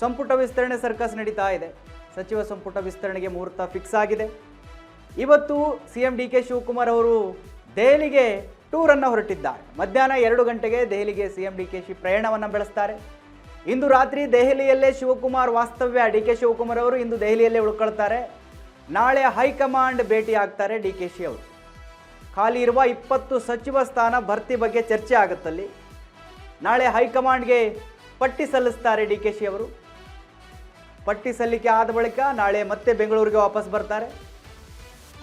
ಸಂಪುಟ ವಿಸ್ತರಣೆ ಸರ್ಕಸ್ ನಡೀತಾ ಇದೆ. ಸಚಿವ ಸಂಪುಟ ವಿಸ್ತರಣೆಗೆ ಮುಹೂರ್ತ ಫಿಕ್ಸ್ ಆಗಿದೆ. ಇವತ್ತು CM DK ಶಿವಕುಮಾರ್ ಅವರು ದೆಹಲಿಗೆ ಟೂರನ್ನು ಹೊರಟಿದ್ದಾರೆ. ಮಧ್ಯಾಹ್ನ 2 ಗಂಟೆಗೆ ದೆಹಲಿಗೆ CM DK ಪ್ರಯಾಣವನ್ನು ಬೆಳೆಸ್ತಾರೆ. ಇಂದು ರಾತ್ರಿ ದೆಹಲಿಯಲ್ಲೇ ಶಿವಕುಮಾರ್ ವಾಸ್ತವ್ಯ. DK ಶಿವಕುಮಾರ್ ಅವರು ಇಂದು ದೆಹಲಿಯಲ್ಲೇ ಉಳ್ಕೊಳ್ತಾರೆ. ನಾಳೆ ಹೈಕಮಾಂಡ್ ಭೇಟಿ ಆಗ್ತಾರೆ DK ಅವರು. ಖಾಲಿ ಇರುವ 20 ಸಚಿವ ಸ್ಥಾನ ಭರ್ತಿ ಬಗ್ಗೆ ಚರ್ಚೆ ಆಗುತ್ತಲ್ಲಿ. ನಾಳೆ ಹೈಕಮಾಂಡ್ಗೆ ಪಟ್ಟಿ ಸಲ್ಲಿಸ್ತಾರೆ DK ಅವರು. ಪಟ್ಟಿ ಸಲ್ಲಿಕೆ ಆದ ಬಳಿಕ ನಾಳೆ ಮತ್ತೆ ಬೆಂಗಳೂರಿಗೆ ವಾಪಸ್ ಬರ್ತಾರೆ.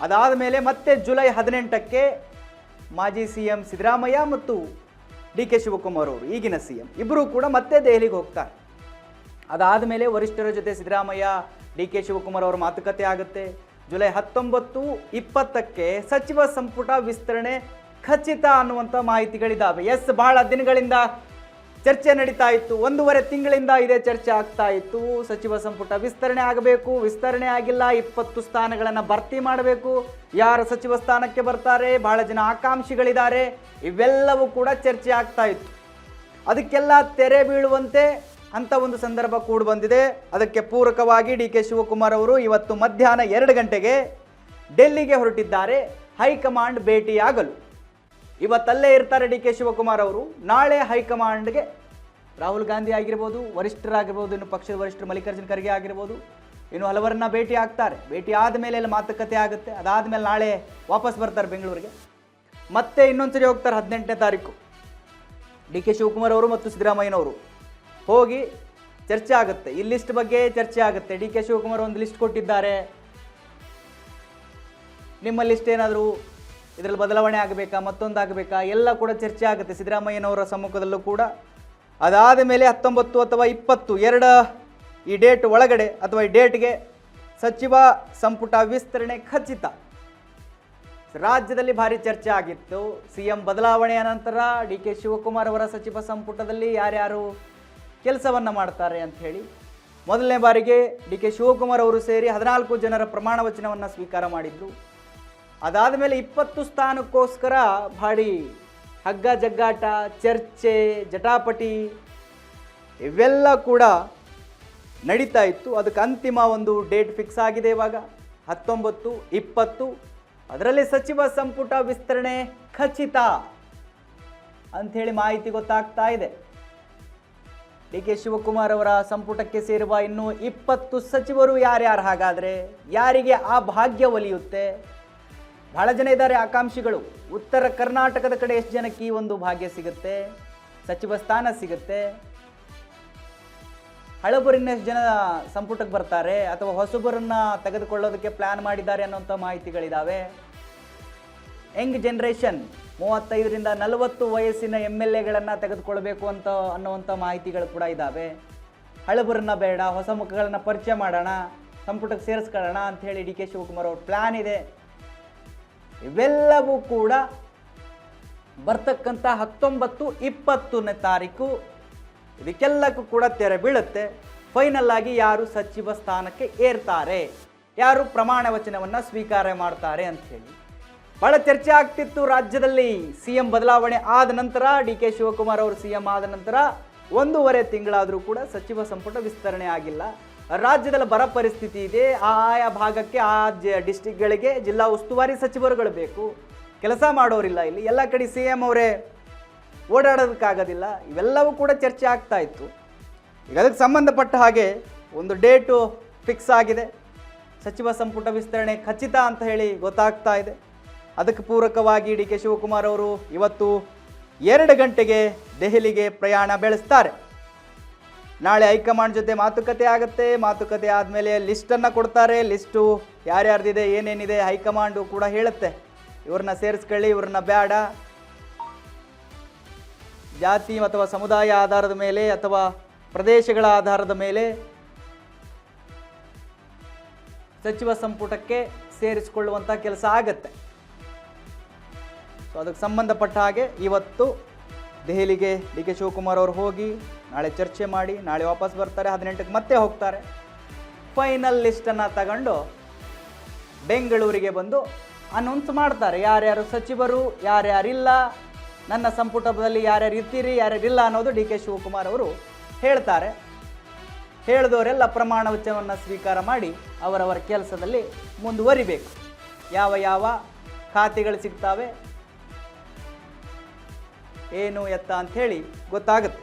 ಅದಾದ ಮೇಲೆ ಮತ್ತೆ ಜುಲೈ 18ಕ್ಕೆ ಮಾಜಿ CM ಸಿದ್ದರಾಮಯ್ಯ ಮತ್ತು DK ಶಿವಕುಮಾರ್ ಅವರು ಈಗಿನ CM ಇಬ್ಬರೂ ಕೂಡ ಮತ್ತೆ ದೆಹಲಿಗೆ ಹೋಗ್ತಾರೆ. ಅದಾದ ಮೇಲೆ ವರಿಷ್ಠರ ಜೊತೆ ಸಿದ್ದರಾಮಯ್ಯ DK ಶಿವಕುಮಾರ್ ಅವರ ಮಾತುಕತೆ ಆಗುತ್ತೆ. ಜುಲೈ 19, 20ಕ್ಕೆ ಸಚಿವ ಸಂಪುಟ ವಿಸ್ತರಣೆ ಖಚಿತ ಅನ್ನುವಂಥ ಮಾಹಿತಿಗಳಿದ್ದಾವೆ. ಬಹಳ ದಿನಗಳಿಂದ ಚರ್ಚೆ ನಡೀತಾ ಇತ್ತು. 1.5 ತಿಂಗಳಿಂದ ಇದೇ ಚರ್ಚೆ ಆಗ್ತಾ ಇತ್ತು. ಸಚಿವ ಸಂಪುಟ ವಿಸ್ತರಣೆ ಆಗಬೇಕು, ವಿಸ್ತರಣೆ ಆಗಿಲ್ಲ, 20 ಸ್ಥಾನಗಳನ್ನು ಭರ್ತಿ ಮಾಡಬೇಕು, ಯಾರು ಸಚಿವ ಸ್ಥಾನಕ್ಕೆ ಬರ್ತಾರೆ, ಬಹಳ ಜನ ಆಕಾಂಕ್ಷಿಗಳಿದ್ದಾರೆ, ಇವೆಲ್ಲವೂ ಕೂಡ ಚರ್ಚೆ ಆಗ್ತಾ ಇತ್ತು. ಅದಕ್ಕೆಲ್ಲ ತೆರೆ ಬೀಳುವಂತೆ ಅಂತ ಒಂದು ಸಂದರ್ಭ ಕೂಡ ಬಂದಿದೆ. ಅದಕ್ಕೆ ಪೂರಕವಾಗಿ DK ಶಿವಕುಮಾರ್ ಅವರು ಇವತ್ತು ಮಧ್ಯಾಹ್ನ 2 ಗಂಟೆಗೆ ಡೆಲ್ಲಿಗೆ ಹೊರಟಿದ್ದಾರೆ ಹೈಕಮಾಂಡ್ ಭೇಟಿಯಾಗಲು. ಇವತ್ತಲ್ಲೇ ಇರ್ತಾರೆ DK ಶಿವಕುಮಾರ್ ಅವರು. ನಾಳೆ ಹೈಕಮಾಂಡ್ಗೆ ರಾಹುಲ್ ಗಾಂಧಿ ಆಗಿರ್ಬೋದು, ವರಿಷ್ಠರಾಗಿರ್ಬೋದು, ಇನ್ನು ಪಕ್ಷದ ವರಿಷ್ಠರು ಮಲ್ಲಿಕಾರ್ಜುನ್ ಖರ್ಗೆ ಆಗಿರ್ಬೋದು, ಇನ್ನು ಹಲವರನ್ನ ಭೇಟಿ ಆಗ್ತಾರೆ. ಭೇಟಿ ಆದಮೇಲೆ ಎಲ್ಲ ಮಾತುಕತೆ ಆಗುತ್ತೆ. ಅದಾದಮೇಲೆ ನಾಳೆ ವಾಪಸ್ ಬರ್ತಾರೆ ಬೆಂಗಳೂರಿಗೆ. ಮತ್ತೆ ಇನ್ನೊಂದ್ಸರಿ ಹೋಗ್ತಾರೆ 18ನೇ ತಾರೀಕು DK ಶಿವಕುಮಾರ್ ಅವರು ಮತ್ತು ಸಿದ್ದರಾಮಯ್ಯನವರು ಹೋಗಿ ಚರ್ಚೆ ಆಗುತ್ತೆ. ಈ ಲಿಸ್ಟ್ ಬಗ್ಗೆ ಚರ್ಚೆ ಆಗುತ್ತೆ. DK ಶಿವಕುಮಾರ್ ಒಂದು ಲಿಸ್ಟ್ ಕೊಟ್ಟಿದ್ದಾರೆ, ನಿಮ್ಮ ಲಿಸ್ಟ್ ಏನಾದರೂ ಇದರಲ್ಲಿ ಬದಲಾವಣೆ ಆಗಬೇಕಾ, ಮತ್ತೊಂದು ಆಗಬೇಕಾ, ಎಲ್ಲ ಕೂಡ ಚರ್ಚೆ ಆಗುತ್ತೆ ಸಿದ್ದರಾಮಯ್ಯನವರ ಸಮ್ಮುಖದಲ್ಲೂ ಕೂಡ. ಅದಾದ ಮೇಲೆ 19 ಅಥವಾ 20 ಈ ಡೇಟ್ ಒಳಗಡೆ ಅಥವಾ ಈ ಡೇಟ್ಗೆ ಸಚಿವ ಸಂಪುಟ ವಿಸ್ತರಣೆ ಖಚಿತ. ರಾಜ್ಯದಲ್ಲಿ ಭಾರಿ ಚರ್ಚೆ ಆಗಿತ್ತು. CM ಬದಲಾವಣೆಯ ನಂತರ DK ಶಿವಕುಮಾರ್ ಅವರ ಸಚಿವ ಸಂಪುಟದಲ್ಲಿ ಯಾರ್ಯಾರು ಕೆಲಸವನ್ನು ಮಾಡ್ತಾರೆ ಅಂತ ಹೇಳಿ ಮೊದಲನೇ ಬಾರಿಗೆ DK ಶಿವಕುಮಾರ್ ಅವರು ಸೇರಿ 14 ಜನರ ಪ್ರಮಾಣ ವಚನವನ್ನು ಸ್ವೀಕಾರ ಮಾಡಿದ್ರು. ಅದಾದ ಮೇಲೆ 20 ಸ್ಥಾನಕ್ಕೋಸ್ಕರ ಭಾರಿ ಹಗ್ಗ ಜಗ್ಗಾಟ, ಚರ್ಚೆ, ಜಟಾಪಟಿ ಇವೆಲ್ಲ ಕೂಡ ನಡೀತಾ ಇತ್ತು. ಅದಕ್ಕೆ ಅಂತಿಮ ಒಂದು ಡೇಟ್ ಫಿಕ್ಸ್ ಆಗಿದೆ ಇವಾಗ 19, 20. ಅದರಲ್ಲಿ ಸಚಿವ ಸಂಪುಟ ವಿಸ್ತರಣೆ ಖಚಿತ ಅಂಥೇಳಿ ಮಾಹಿತಿ ಗೊತ್ತಾಗ್ತಾ ಇದೆ. DK ಶಿವಕುಮಾರ್ ಅವರ ಸಂಪುಟಕ್ಕೆ ಸೇರುವ ಇನ್ನು 20 ಸಚಿವರು ಯಾರ್ಯಾರು, ಹಾಗಾದರೆ ಯಾರಿಗೆ ಆ ಭಾಗ್ಯ ಒಲಿಯುತ್ತೆ? ಬಹಳ ಜನ ಇದ್ದಾರೆ ಆಕಾಂಕ್ಷಿಗಳು. ಉತ್ತರ ಕರ್ನಾಟಕದ ಕಡೆ ಎಷ್ಟು ಜನಕ್ಕೆ ಈ ಒಂದು ಭಾಗ್ಯ ಸಿಗುತ್ತೆ, ಸಚಿವ ಸ್ಥಾನ ಸಿಗುತ್ತೆ? ಹಳಬರಿನ ಎಷ್ಟು ಜನ ಸಂಪುಟಕ್ಕೆ ಬರ್ತಾರೆ ಅಥವಾ ಹೊಸಬರನ್ನ ತೆಗೆದುಕೊಳ್ಳೋದಕ್ಕೆ ಪ್ಲಾನ್ ಮಾಡಿದ್ದಾರೆ ಅನ್ನೋಂಥ ಮಾಹಿತಿಗಳಿದ್ದಾವೆ. ಯಂಗ್ ಜನರೇಷನ್ 35ರಿಂದ 40 ವಯಸ್ಸಿನ MLAಗಳನ್ನು ತೆಗೆದುಕೊಳ್ಬೇಕು ಅನ್ನುವಂಥ ಮಾಹಿತಿಗಳು ಕೂಡ ಇದ್ದಾವೆ. ಹಳಬರನ್ನ ಬೇಡ, ಹೊಸ ಮುಖಗಳನ್ನ ಪರಿಚಯ ಮಾಡೋಣ, ಸಂಪುಟಕ್ಕೆ ಸೇರಿಸ್ಕೊಳ್ಳೋಣ ಅಂಥೇಳಿ DK ಶಿವಕುಮಾರ್ ಅವ್ರ ಪ್ಲ್ಯಾನ್ ಇದೆ. ಇವೆಲ್ಲವೂ ಕೂಡ ಬರ್ತಕ್ಕಂಥ 19, 20ನೇ ತಾರೀಕು ಇದಕ್ಕೆಲ್ಲಕ್ಕೂ ಕೂಡ ತೆರೆ ಬೀಳುತ್ತೆ. ಫೈನಲ್ ಆಗಿ ಯಾರು ಸಚಿವ ಸ್ಥಾನಕ್ಕೆ ಏರ್ತಾರೆ, ಯಾರು ಪ್ರಮಾಣ ವಚನವನ್ನು ಸ್ವೀಕಾರ ಮಾಡ್ತಾರೆ ಅಂಥೇಳಿ ಬಹಳ ಚರ್ಚೆ ಆಗ್ತಿತ್ತು ರಾಜ್ಯದಲ್ಲಿ. CM ಬದಲಾವಣೆ ಆದ ನಂತರ DK ಶಿವಕುಮಾರ್ ಅವರು CM ಆದ ನಂತರ 1.5 ತಿಂಗಳಾದರೂ ಕೂಡ ಸಚಿವ ಸಂಪುಟ ವಿಸ್ತರಣೆ ಆಗಿಲ್ಲ. ರಾಜ್ಯದಲ್ಲಿ ಬರ ಪರಿಸ್ಥಿತಿ ಇದೆ. ಆಯಾ ಭಾಗಕ್ಕೆ, ಆ ಡಿಸ್ಟಿಕ್ಗಳಿಗೆ ಜಿಲ್ಲಾ ಉಸ್ತುವಾರಿ ಸಚಿವರುಗಳು ಬೇಕು, ಕೆಲಸ ಮಾಡೋರಿಲ್ಲ. ಇಲ್ಲಿ ಎಲ್ಲ ಕಡೆ CM ಅವರೇ ಓಡಾಡೋದಕ್ಕಾಗೋದಿಲ್ಲ. ಇವೆಲ್ಲವೂ ಕೂಡ ಚರ್ಚೆ ಆಗ್ತಾ ಇತ್ತು. ಈಗ ಅದಕ್ಕೆ ಸಂಬಂಧಪಟ್ಟ ಹಾಗೆ ಒಂದು ಡೇಟು ಫಿಕ್ಸ್ ಆಗಿದೆ. ಸಚಿವ ಸಂಪುಟ ವಿಸ್ತರಣೆ ಖಚಿತ ಅಂತ ಹೇಳಿ ಗೊತ್ತಾಗ್ತಾ ಇದೆ. ಅದಕ್ಕೆ ಪೂರಕವಾಗಿ DK ಶಿವಕುಮಾರ್ ಅವರು ಇವತ್ತು 2 ಗಂಟೆಗೆ ದೆಹಲಿಗೆ ಪ್ರಯಾಣ ಬೆಳೆಸ್ತಾರೆ. ನಾಳೆ ಹೈಕಮಾಂಡ್ ಜೊತೆ ಮಾತುಕತೆ ಆಗುತ್ತೆ. ಮಾತುಕತೆ ಆದಮೇಲೆ ಲಿಸ್ಟನ್ನು ಕೊಡ್ತಾರೆ. ಲಿಸ್ಟು ಯಾರ್ಯಾರ್ದಿದೆ, ಏನೇನಿದೆ ಹೈಕಮಾಂಡು ಕೂಡ ಹೇಳುತ್ತೆ. ಇವ್ರನ್ನ ಸೇರಿಸ್ಕೊಳ್ಳಿ, ಇವ್ರನ್ನ ಬೇಡ, ಜಾತಿ ಅಥವಾ ಸಮುದಾಯ ಆಧಾರದ ಮೇಲೆ ಅಥವಾ ಪ್ರದೇಶಗಳ ಆಧಾರದ ಮೇಲೆ ಸಚಿವ ಸಂಪುಟಕ್ಕೆ ಸೇರಿಸಿಕೊಳ್ಳುವಂಥ ಕೆಲಸ ಆಗತ್ತೆ. ಸೊ ಅದಕ್ಕೆ ಸಂಬಂಧಪಟ್ಟ ಹಾಗೆ ಇವತ್ತು ದೆಹಲಿಗೆ DK ಶಿವಕುಮಾರ್ ಅವರು ಹೋಗಿ ನಾಳೆ ಚರ್ಚೆ ಮಾಡಿ ನಾಳೆ ವಾಪಸ್ ಬರ್ತಾರೆ. 18ಕ್ಕೆ ಮತ್ತೆ ಹೋಗ್ತಾರೆ. ಫೈನಲ್ ಲಿಸ್ಟನ್ನು ತಗೊಂಡು ಬೆಂಗಳೂರಿಗೆ ಬಂದು ಅನೌನ್ಸ್ ಮಾಡ್ತಾರೆ ಯಾರ್ಯಾರು ಸಚಿವರು, ಯಾರ್ಯಾರಿಲ್ಲ, ನನ್ನ ಸಂಪುಟದಲ್ಲಿ ಯಾರ್ಯಾರು ಇರ್ತೀರಿ, ಯಾರ್ಯಾರಿಲ್ಲ ಅನ್ನೋದು DK ಶಿವಕುಮಾರ್ ಅವರು ಹೇಳ್ತಾರೆ. ಹೇಳಿದವರೆಲ್ಲ ಪ್ರಮಾಣ ವಚನವನ್ನು ಸ್ವೀಕಾರ ಮಾಡಿ ಅವರವರ ಕೆಲಸದಲ್ಲಿ ಮುಂದುವರಿಬೇಕು. ಯಾವ ಯಾವ ಖಾತೆಗಳು ಸಿಗ್ತವೆ ಏನು ಎತ್ತ ಅಂಥೇಳಿ ಗೊತ್ತಾಗುತ್ತೆ.